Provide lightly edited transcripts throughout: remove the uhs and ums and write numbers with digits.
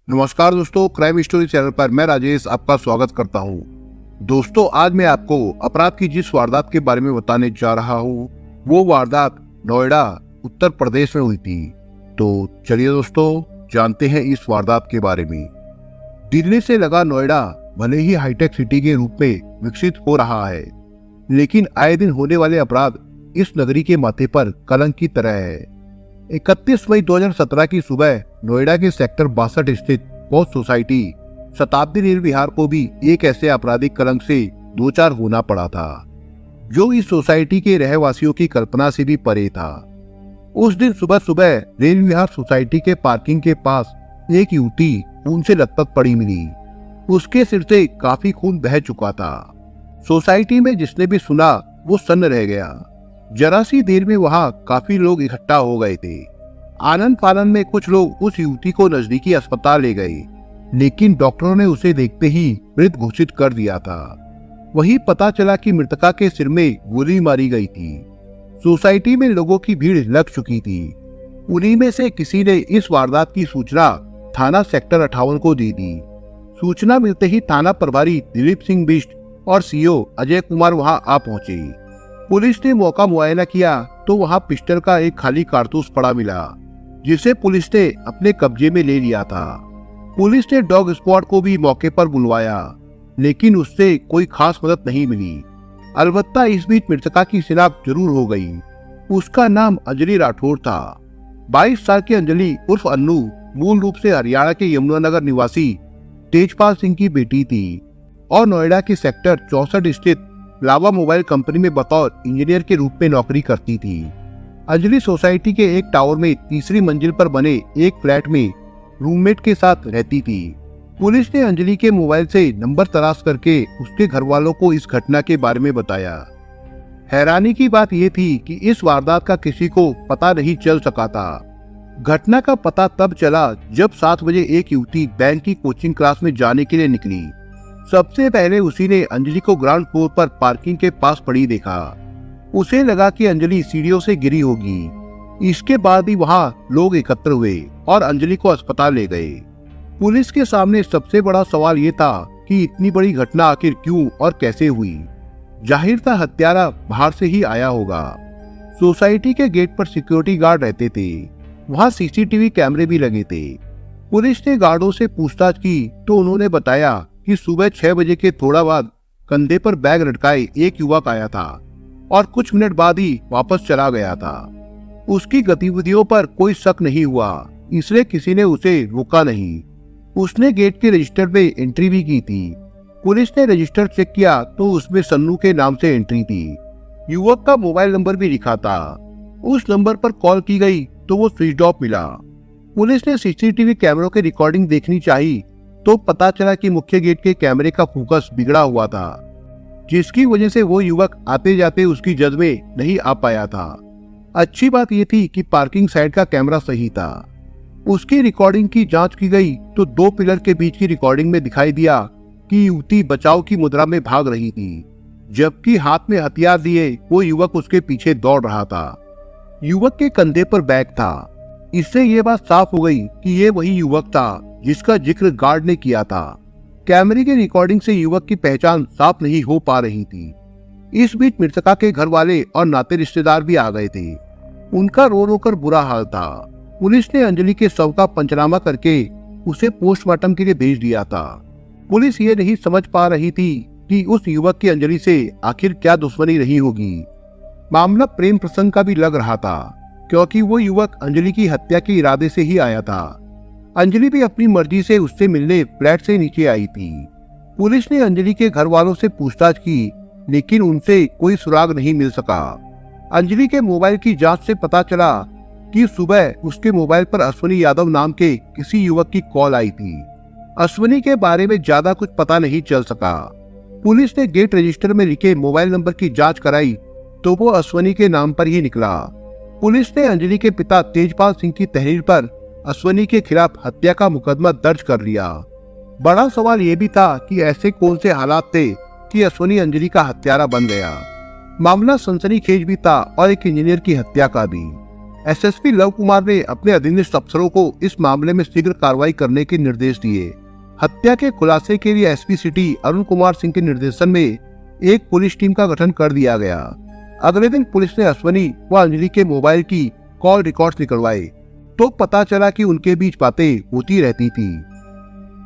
नमस्कार दोस्तों, crime story channel पर मैं राजेश आपका स्वागत करता हूं। दोस्तों, आज मैं आपको अपराध की जिस वारदात के बारे में बताने जा रहा हूं, वो वारदात नोएडा उत्तर प्रदेश में हुई थी। तो चलिए दोस्तों, जानते हैं इस वारदात के बारे में। दिल्ली से लगा नोएडा भले ही हाईटेक सिटी के रूप में विकसित हो रहा है, लेकिन आए दिन होने वाले अपराध इस नगरी के माथे पर कलंक की तरह है। 31 मई 2017 की सुबह नोएडा के सेक्टर 62 स्थित पौष सोसाइटी शताब्दी रेल विहार को भी एक ऐसे आपराधिक कलंक से दो चार होना पड़ा था, जो इस सोसाइटी के रहवासियों की कल्पना से भी परे था। उस दिन सुबह सुबह रेल विहार सोसाइटी के पार्किंग के पास एक युवती खून से लथपथ पड़ी मिली। उसके सिर से काफी खून बह चुका था। सोसाइटी में जिसने भी सुना वो सन्न रह गया। जरा सी देर में वहां काफी लोग इकट्ठा हो गए थे। आनंद फानन में कुछ लोग उस युवती को नजदीकी अस्पताल ले गए, लेकिन डॉक्टरों ने उसे देखते ही मृत घोषित कर दिया था। वही पता चला कि मृतका के सिर में गोली मारी गई थी। सोसाइटी में लोगों की भीड़ लग चुकी थी। उन्हीं में से किसी ने इस वारदात की सूचना थाना सेक्टर 58 को दे दी। सूचना मिलते ही थाना प्रभारी दिलीप सिंह बिष्ट और सीओ अजय कुमार वहां आ पहुंचे। पुलिस ने मौका मुआयना किया तो वहां पिस्टल का एक खाली कारतूस पड़ा मिला, जिसे पुलिस ने अपने कब्जे में ले लिया था। पुलिस ने डॉग स्क्वाड को भी मौके पर बुलवाया, लेकिन उससे कोई खास मदद नहीं मिली। अलबत्ता इस बीच मृतका की शिनाख्त जरूर हो गई। उसका नाम अंजलि राठौर था। 22 साल की अंजलि उर्फ अन्नू मूल रूप से हरियाणा के यमुनानगर निवासी तेजपाल सिंह की बेटी थी और नोएडा के सेक्टर 64 स्थित लावा मोबाइल कंपनी में बतौर इंजीनियर के रूप में नौकरी करती थी। अंजलि सोसाइटी के एक टावर में तीसरी मंजिल पर बने एक फ्लैट में रूममेट के साथ रहती थी। पुलिस ने अंजलि के मोबाइल से नंबर तलाश करके उसके घर वालों को इस घटना के बारे में बताया। हैरानी की बात यह थी कि इस वारदात का किसी को पता नहीं चल सका था। घटना का पता तब चला जब 7 बजे एक युवती बैंक की कोचिंग क्लास में जाने के लिए निकली। सबसे पहले उसी ने अंजलि को ग्राउंड फ्लोर पर पार्किंग के पास पड़ी देखा। उसे लगा कि अंजलि सीढ़ियों से गिरी होगी। इसके बाद ही वहां लोग एकत्र हुए और अंजलि को अस्पताल ले गए। पुलिस के सामने सबसे बड़ा सवाल ये था कि इतनी बड़ी घटना आखिर क्यों और कैसे हुई। जाहिर था हत्यारा बाहर से ही आया होगा। सोसाइटी के गेट पर सिक्योरिटी गार्ड रहते थे। वहां सीसीटीवी कैमरे भी लगे थे। पुलिस ने गार्डों से पूछताछ की तो उन्होंने बताया कि सुबह 6 बजे के थोड़ा बाद कंधे पर बैग लटकाए एक युवक आया था और कुछ मिनट बाद ही वापस चला गया था। उसकी गतिविधियों पर कोई शक नहीं हुआ, इसलिए किसी ने उसे रोका नहीं। उसने गेट के रजिस्टर में एंट्री भी की थी। पुलिस ने रजिस्टर चेक किया तो उसमें सन्नू के नाम से एंट्री थी। युवक का मोबाइल नंबर भी लिखा था। उस नंबर पर कॉल की गई तो वो स्विच ऑफ मिला। पुलिस ने सीसीटीवी कैमरों की रिकॉर्डिंग देखनी चाहिए तो पता चला कि मुख्य गेट के कैमरे का फोकस बिगड़ा हुआ था, जिसकी वजह से वो युवक आते जाते उसकी जद में नहीं आ पाया था। अच्छी बात यह थी कि पार्किंग साइड का कैमरा सही था। उसकी रिकॉर्डिंग की जांच की गई तो 2 पिलर के बीच की रिकॉर्डिंग में दिखाई दिया कि युवती बचाव की मुद्रा में भाग रही थी, जबकि हाथ में हथियार लिए वो युवक उसके पीछे दौड़ रहा था। युवक के कंधे पर बैग था। इससे ये बात साफ हो गई कि ये वही युवक था जिसका जिक्र गार्ड ने किया था। कैमरे की रिकॉर्डिंग से युवक की पहचान साफ नहीं हो पा रही थी। इस बीच मृतका के घर वाले और नाते रिश्तेदार भी आ गए थे। उनका रो रो कर बुरा हाल था। पुलिस ने अंजलि के शव का पंचनामा करके उसे पोस्टमार्टम के लिए भेज दिया था। पुलिस ये नहीं समझ पा रही थी कि उस युवक की अंजलि से आखिर क्या दुश्मनी रही होगी। मामला प्रेम प्रसंग का भी लग रहा था, क्योंकि वो युवक अंजलि की हत्या के इरादे से ही आया था। अंजलि भी अपनी मर्जी से उससे मिलने फ्लैट से नीचे आई थी। पुलिस ने अंजलि के घर वालों से पूछताछ की, लेकिन उनसे कोई सुराग नहीं मिल सका। अंजलि के मोबाइल की जांच से पता चला कि सुबह उसके मोबाइल पर अश्विनी यादव नाम के किसी युवक की कॉल आई थी। अश्विनी के बारे में ज्यादा कुछ पता नहीं चल सका। पुलिस ने गेट रजिस्टर में लिखे मोबाइल नंबर की जांच कराई तो वो अश्विनी के नाम पर ही निकला। पुलिस ने अंजलि के पिता तेजपाल सिंह की तहरीर पर अश्विनी के खिलाफ हत्या का मुकदमा दर्ज कर लिया। बड़ा सवाल यह भी था कि ऐसे कौन से हालात थे कि अश्विनी अंजलि का हत्यारा बन गया। मामला सनसनीखेज भी था और एक इंजीनियर की हत्या का भी। एसएसपी लव कुमार ने अपने अधीनस्थ अफसरों को इस मामले में शीघ्र कार्रवाई करने के निर्देश दिए। हत्या के खुलासे के लिए एसपी सिटी अरुण कुमार सिंह के निर्देशन में एक पुलिस टीम का गठन कर दिया गया। अगले दिन पुलिस ने अश्वनी व अंजलि के मोबाइल की कॉल रिकॉर्ड्स निकलवाए तो पता चला कि उनके बीच बातें होती रहती थी।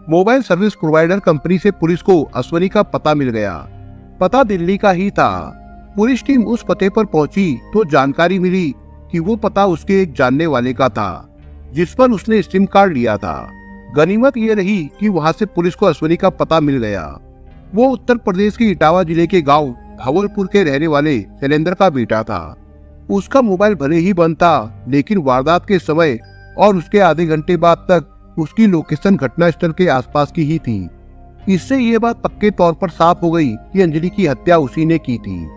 मोबाइल सर्विस प्रोवाइडर कंपनी से पुलिस को अश्वनी का पता मिल गया। पता दिल्ली का ही था। पुलिस टीम उस पते पर पहुंची तो जानकारी मिली कि वो पता उसके एक जानने वाले का था जिस पर उसने सिम कार्ड लिया था। गनीमत ये रही कि वहां से पुलिस को अश्वनी का पता मिल गया। वो उत्तर प्रदेश के इटावा जिले के गांव धवलपुर के रहने वाले शैलेंद्र का बेटा था। उसका मोबाइल भले ही बंद था, लेकिन वारदात के समय और उसके आधे घंटे बाद तक उसकी लोकेशन घटनास्थल के आसपास की ही थी। इससे ये बात पक्के तौर पर साफ हो गई कि अंजलि की हत्या उसी ने की थी।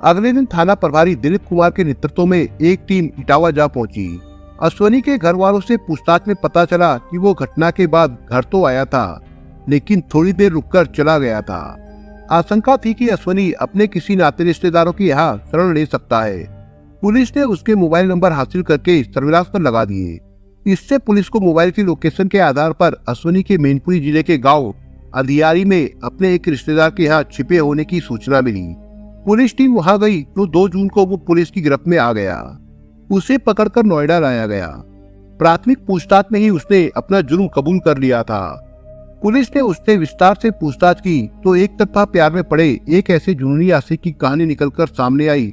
अगले दिन थाना प्रभारी दिलीप कुमार के नेतृत्व में एक टीम इटावा जा पहुंची। अश्वनी के घर वालों से पूछताछ में पता चला कि वो घटना के बाद घर तो आया था, लेकिन थोड़ी देर रुककर चला गया था। आशंका थी कि अश्वनी अपने किसी नाते रिश्तेदारों की यहाँ शरण ले सकता है। पुलिस ने उसके मोबाइल नंबर हासिल करके सर्विलांस पर लगा दिए। इससे पुलिस को मोबाइल की लोकेशन के आधार पर अश्वनी के मैनपुरी जिले के गांव अधियारी में अपने एक रिश्तेदार के यहाँ छिपे होने की सूचना मिली। पुलिस टीम वहां गई तो 2 जून को वो पुलिस की गिरफ्त में आ गया। उसे पकड़कर नोएडा लाया गया। प्राथमिक पूछताछ में ही उसने अपना जुर्म कबूल कर लिया था। पुलिस ने उससे विस्तार से पूछताछ की तो एक तरफा प्यार में पड़े एक ऐसे जुनूनी आशिक की कहानी निकलकर सामने आई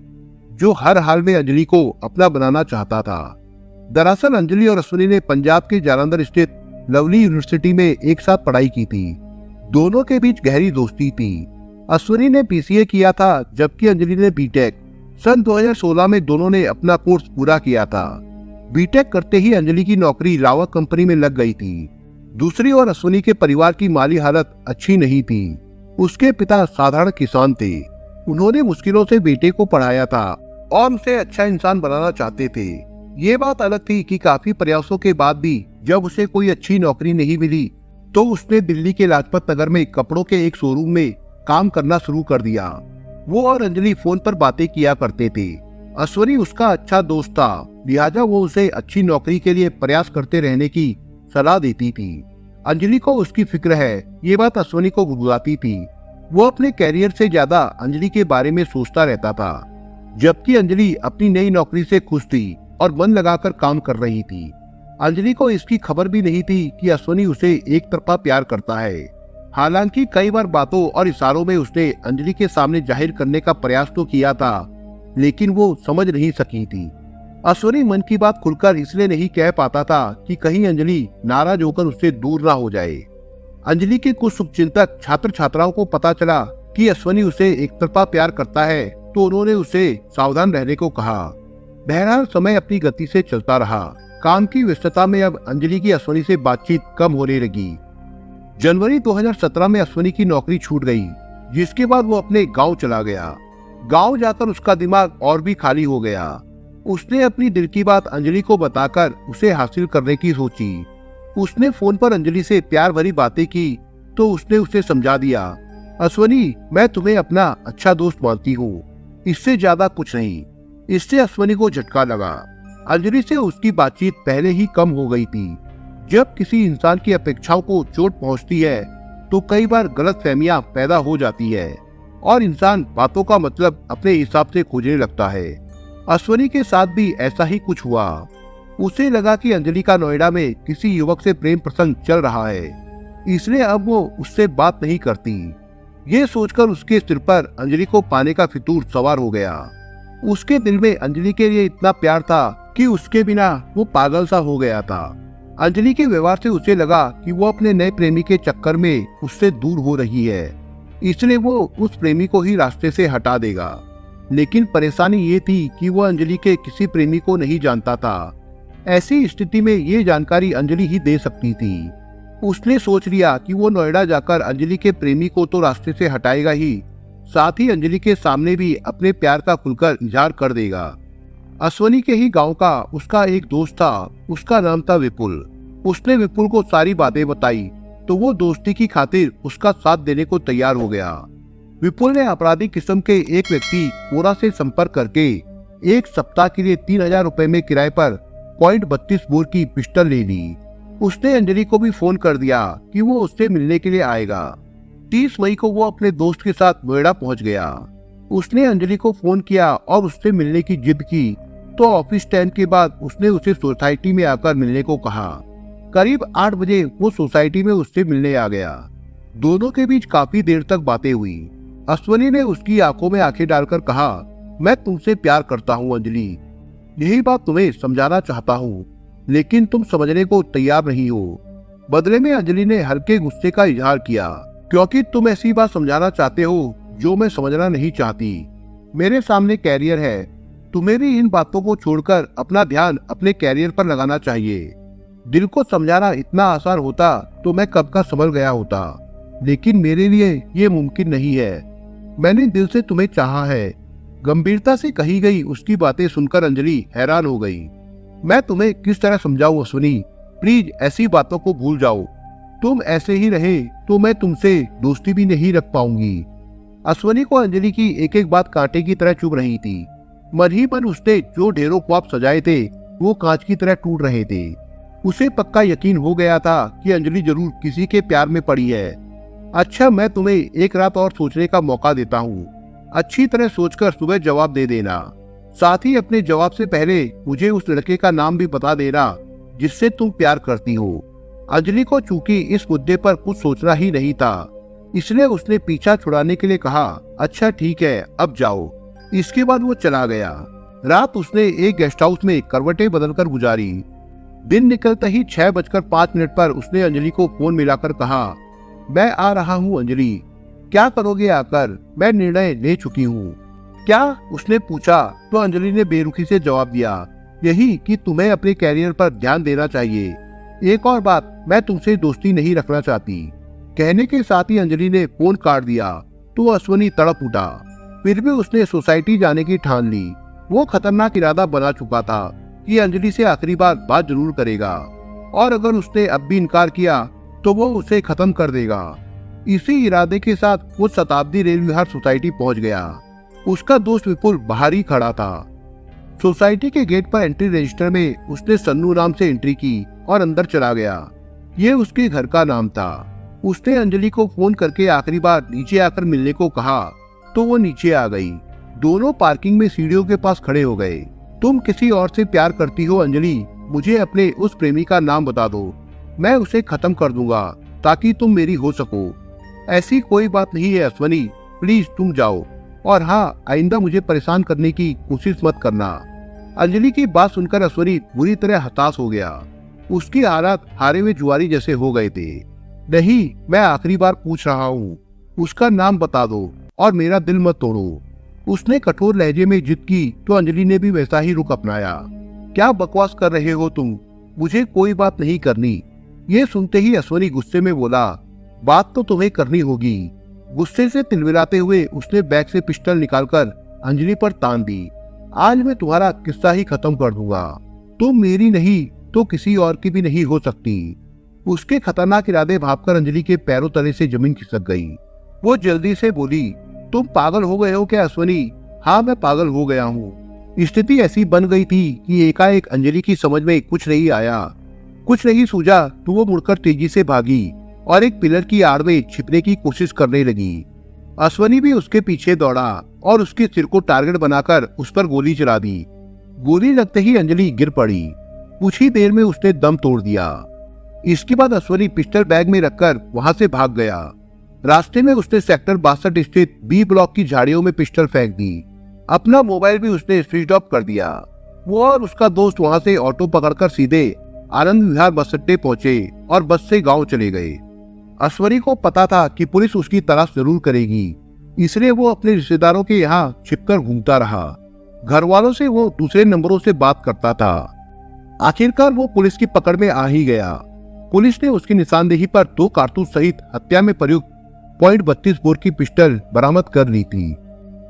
जो हर हाल में अंजलि को अपना बनाना चाहता था। दरअसल अंजलि और अश्वनी ने पंजाब के जालंधर स्थित लवली यूनिवर्सिटी में एक साथ पढ़ाई की थी। दोनों के बीच गहरी दोस्ती थी। अश्वनी ने पीसीए किया था जबकि अंजलि ने बीटेक। सन 2016 में दोनों ने अपना कोर्स पूरा किया था। बीटेक करते ही अंजलि की नौकरी रावत कंपनी में लग गई थी। दूसरी ओर अश्वनी के परिवार की माली हालत अच्छी नहीं थी। उसके पिता साधारण किसान थे। उन्होंने मुश्किलों से बेटे को पढ़ाया था और उसे अच्छा इंसान बनाना चाहते थे। ये बात अलग थी कि काफी प्रयासों के बाद भी जब उसे कोई अच्छी नौकरी नहीं मिली तो उसने दिल्ली के लाजपत नगर में कपड़ों के एक शोरूम में काम करना शुरू कर दिया। वो और अंजलि फोन पर बातें किया करते थे। अश्वनी उसका अच्छा दोस्त था, लिहाजा वो उसे अच्छी नौकरी के लिए प्रयास करते रहने की सलाह देती थी। अंजलि को उसकी फिक्र है, ये बात अश्वनी को गुदगुदाती थी। वो अपने कैरियर से ज्यादा अंजलि के बारे में सोचता रहता था, जबकि अंजलि अपनी नई नौकरी से खुश थी और मन लगाकर काम कर रही थी। अंजलि को इसकी खबर भी नहीं थी कि अश्वनी उसे एक तरफा प्यार करता है। हालांकि कई बार बातों और इशारों में उसने अंजलि के सामने जाहिर करने का प्रयास तो किया था, लेकिन वो समझ नहीं सकी थी। अश्वनी मन की बात खुलकर इसलिए नहीं कह पाता था कि कहीं अंजलि नाराज होकर उससे दूर ना हो जाए। अंजलि के कुछ शुभचिंतक छात्र छात्राओं को पता चला कि अश्वनी उसे एक तरफा प्यार करता है तो उन्होंने उसे सावधान रहने को कहा। बहरहाल समय अपनी गति से चलता रहा। काम की व्यस्तता में अब अंजलि की अश्वनी से बातचीत कम होने लगी। जनवरी 2017 में अश्वनी की नौकरी छूट गई, जिसके बाद वो अपने गांव चला गया। गांव जाकर उसका दिमाग और भी खाली हो गया। उसने अपनी दिल की बात अंजलि को बताकर उसे हासिल करने की सोची। उसने फोन पर अंजलि से प्यार भरी बातें की तो उसने उसे समझा दिया, अश्वनी मैं तुम्हें अपना अच्छा दोस्त मानती हूँ, इससे ज्यादा कुछ नहीं। इससे अश्वनी को झटका लगा। अंजलि से उसकी बातचीत पहले ही कम हो गई थी। जब किसी इंसान की अपेक्षाओं को चोट पहुंचती है तो कई बार गलतफहमियां पैदा हो जाती है और इंसान बातों का मतलब अपने हिसाब से खोजने लगता है। अश्वनी के साथ भी ऐसा ही कुछ हुआ। उसे लगा कि अंजलि का नोएडा में किसी युवक से प्रेम प्रसंग चल रहा है, इसलिए अब वो उससे बात नहीं करती। ये सोचकर उसके सिर पर अंजलि को पाने का फितूर सवार हो गया। उसके दिल में अंजलि के लिए इतना प्यार था कि उसके बिना वो पागल सा हो गया था। अंजलि के व्यवहार से उसे लगा कि वो अपने नए प्रेमी के चक्कर में उससे दूर हो रही है, इसलिए वो उस प्रेमी को ही रास्ते से हटा देगा। लेकिन परेशानी ये थी कि वो अंजलि के किसी प्रेमी को नहीं जानता था। ऐसी स्थिति में ये जानकारी अंजलि ही दे सकती थी। उसने सोच लिया कि वो नोएडा जाकर अंजलि के प्रेमी को तो रास्ते से हटाएगा ही, साथ ही अंजलि के सामने भी अपने प्यार का खुलकर इजहार कर देगा। अश्वनी के ही गांव का उसका एक दोस्त था, उसका नाम था विपुल। उसने विपुल को सारी बातें बताई तो वो दोस्ती की खातिर उसका साथ देने को तैयार हो गया। विपुल ने आपराधिक किस्म के एक व्यक्ति कोरा से संपर्क करके एक सप्ताह के लिए 3,000 रुपए में किराए पर .32 बोर की पिस्टल ले ली। उसने अंजलि को भी फोन कर दिया कि वो उससे मिलने के लिए आएगा। 30 मई को वो अपने दोस्त के साथ नोएडा पहुंच गया। उसने अंजलि को फोन किया और उससे मिलने की जिद की, तो ऑफिस टाइम के बाद उसने उसे सोसाइटी में आकर मिलने को कहा। करीब 8 बजे वो सोसाइटी में उससे मिलने आ गया। दोनों के बीच काफी देर तक बातें हुई। अश्वनी ने उसकी आंखों में आंखें डालकर कहा, मैं तुमसे प्यार करता हूँ अंजलि, यही बात तुम्हें समझाना चाहता हूँ, लेकिन तुम समझने को तैयार नहीं हो। बदले में अंजलि ने हल्के गुस्से का इजहार किया, क्योंकि तुम ऐसी बात समझाना चाहते हो जो मैं समझना नहीं चाहती। मेरे सामने कैरियर है, तुम्हें भी इन बातों को छोड़कर अपना ध्यान अपने कैरियर पर लगाना चाहिए। दिल को समझाना इतना आसान होता तो मैं कब का संभल गया होता, लेकिन मेरे लिए ये मुमकिन नहीं है। मैंने दिल से तुम्हें चाहा है। गंभीरता से कही गई उसकी बातें सुनकर अंजलि हैरान हो गई। मैं तुम्हें किस तरह समझाऊं अश्वनी, प्लीज ऐसी बातों को भूल जाओ। तुम ऐसे ही रहे तो मैं तुमसे दोस्ती भी नहीं रख पाऊंगी। अश्वनी को अंजलि की एक एक बात कांटे की तरह चुभ रही थी। मन ही मन उसने जो ढेरों ख्वाब सजाए थे वो कांच की तरह टूट रहे थे। उसे पक्का यकीन हो गया था कि अंजलि जरूर किसी के प्यार में पड़ी है। अच्छा, मैं तुम्हें एक रात और सोचने का मौका देता हूँ। अच्छी तरह सोचकर सुबह जवाब दे देना। साथ ही अपने जवाब से पहले मुझे उस लड़के का नाम भी बता देना जिससे तुम प्यार करती हो। अंजलि को चूंकि इस मुद्दे पर कुछ सोचना ही नहीं था, इसलिए उसने पीछा छुड़ाने के लिए कहा, अच्छा ठीक है, अब जाओ। इसके बाद वो चला गया। रात उसने एक गेस्ट हाउस में करवटें बदलकर गुजारी। दिन निकलते ही 6:05 पर उसने अंजलि को फोन मिलाकर कहा, मैं आ रहा हूँ अंजलि, क्या करोगे आकर, मैं निर्णय ले चुकी हूँ। क्या, उसने पूछा तो अंजलि ने बेरुखी से जवाब दिया, यही कि तुम्हें अपने कैरियर पर ध्यान देना चाहिए। एक और बात, मैं तुमसे दोस्ती नहीं रखना चाहती। कहने के साथ ही अंजलि ने फोन काट दिया तो अश्वनी तड़प उठा। फिर भी उसने सोसाइटी जाने की ठान ली। वो खतरनाक इरादा बना चुका था कि अंजलि से आखिरी बार बात जरूर करेगा, और अगर उसने अब भी इनकार किया तो वो उसे खत्म कर देगा। इसी इरादे के साथ वो शताब्दी रेल विहार सोसाइटी पहुंच गया। उसका दोस्त विपुल बाहर ही खड़ा था। सोसाइटी के गेट पर एंट्री रजिस्टर में उसने सन्नू नाम से एंट्री की और अंदर चला गया। ये उसके घर का नाम था। उसने अंजलि को फोन करके आखिरी बार नीचे आकर मिलने को कहा तो वो नीचे आ गई। दोनों पार्किंग में सीढ़ियों के पास खड़े हो गए। तुम किसी और से प्यार करती हो अंजलि, मुझे अपने उस प्रेमी का नाम बता दो, मैं उसे खत्म कर दूंगा ताकि तुम मेरी हो सको। ऐसी कोई बात नहीं है अश्वनी, प्लीज तुम जाओ, और हाँ, आइंदा मुझे परेशान करने की कोशिश मत करना। अंजलि की बात सुनकर अश्वनी बुरी तरह हताश हो गया। उसकी हालात हारे हुए जुआरी जैसे हो गए थे। नहीं, मैं आखिरी बार पूछ रहा हूँ, उसका नाम बता दो और मेरा दिल मत तोड़ो। उसने कठोर लहजे में जिद की तो अंजलि ने भी वैसा ही रुख अपनाया। क्या बकवास कर रहे हो तुम, मुझे कोई बात नहीं करनी। ये सुनते ही अश्वनी गुस्से में बोला, बात तो तुम्हें करनी होगी। गुस्से से तिलमिलाते हुए उसने बैग से पिस्टल निकालकर अंजलि पर तान दी। आज मैं तुम्हारा किस्सा ही खत्म कर दूंगा। तुम मेरी नहीं तो किसी और की भी नहीं हो सकती। उसके खतरनाक इरादे भांपकर अंजलि के पैरों तले से जमीन खिसक गई। वो जल्दी से बोली, तुम पागल हो गए हो क्या अश्वनी? हाँ, मैं पागल हो गया हूँ। स्थिति ऐसी बन गई थी कि एकाएक अंजलि की समझ में कुछ नहीं आया। कुछ नहीं सूझा तो वो मुड़कर तेजी से भागी और एक पिलर की आड़ में छिपने की कोशिश करने लगी। अश्वनी भी उसके पीछे दौड़ा और उसके सिर को टारगेट बनाकर उस पर गोली चला दी। गोली लगते ही अंजलि गिर पड़ी। कुछ ही देर में उसने दम तोड़ दिया। इसके बाद अश्वनी पिस्टल बैग में रखकर वहां से भाग गया। रास्ते में उसने सेक्टर 62 स्थित बी ब्लॉक की झाड़ियों में पिस्टल फेंक दी। अपना मोबाइल भी उसने स्विच ऑफ कर दिया। वो और उसका दोस्त वहां से ऑटो पकड़कर सीधे आनंद विहार बस अड्डे पहुंचे और बस से गांव चले गए। अश्वनी को पता था कि पुलिस उसकी तलाश जरूर करेगी, इसलिए वो अपने रिश्तेदारों के यहाँ छिपकर घूमता रहा। घर वालों से वो दूसरे नंबरों से बात करता था। आखिरकार वो पुलिस की पकड़ में आ ही गया। पुलिस ने उसकी निशानदेही पर 2 कारतूस सहित हत्या में प्रयुक्त .32 बोर की पिस्टल बरामद कर ली थी।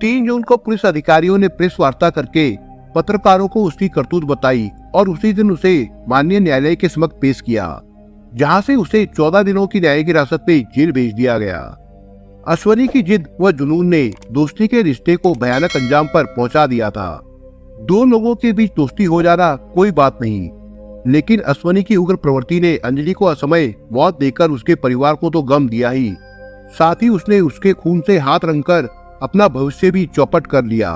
3 जून को पुलिस अधिकारियों ने प्रेस वार्ता करके पत्रकारों को उसकी करतूत बताई और उसी दिन उसे माननीय न्यायालय के समक्ष पेश किया, जहां से उसे 14 दिनों की न्यायिक हिरासत में जेल भेज दिया गया। अश्वनी की जिद व जुनून ने दोस्ती के रिश्ते को भयानक अंजाम पर पहुंचा दिया था। दो लोगों के बीच दोस्ती हो जाना कोई बात नहीं, लेकिन अश्वनी की उग्र प्रवृत्ति ने अंजलि को असमय मौत देकर उसके परिवार को तो गम दिया ही, साथ ही उसने उसके खून से हाथ रंगकर अपना भविष्य भी चौपट कर लिया।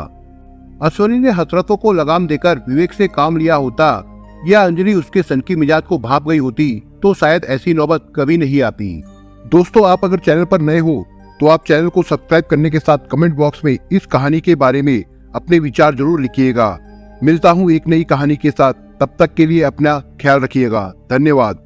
अश्वनी ने हसरतों को लगाम देकर विवेक से काम लिया होता या अंजलि उसके सनकी मिजाज को भाप गई होती तो शायद ऐसी नौबत कभी नहीं आती। दोस्तों, आप अगर चैनल पर नए हो तो आप चैनल को सब्सक्राइब करने के साथ कमेंट बॉक्स में इस कहानी के बारे में अपने विचार जरूर लिखिएगा। मिलता हूँ एक नई कहानी के साथ, तब तक के लिए अपना ख्याल रखिएगा। धन्यवाद।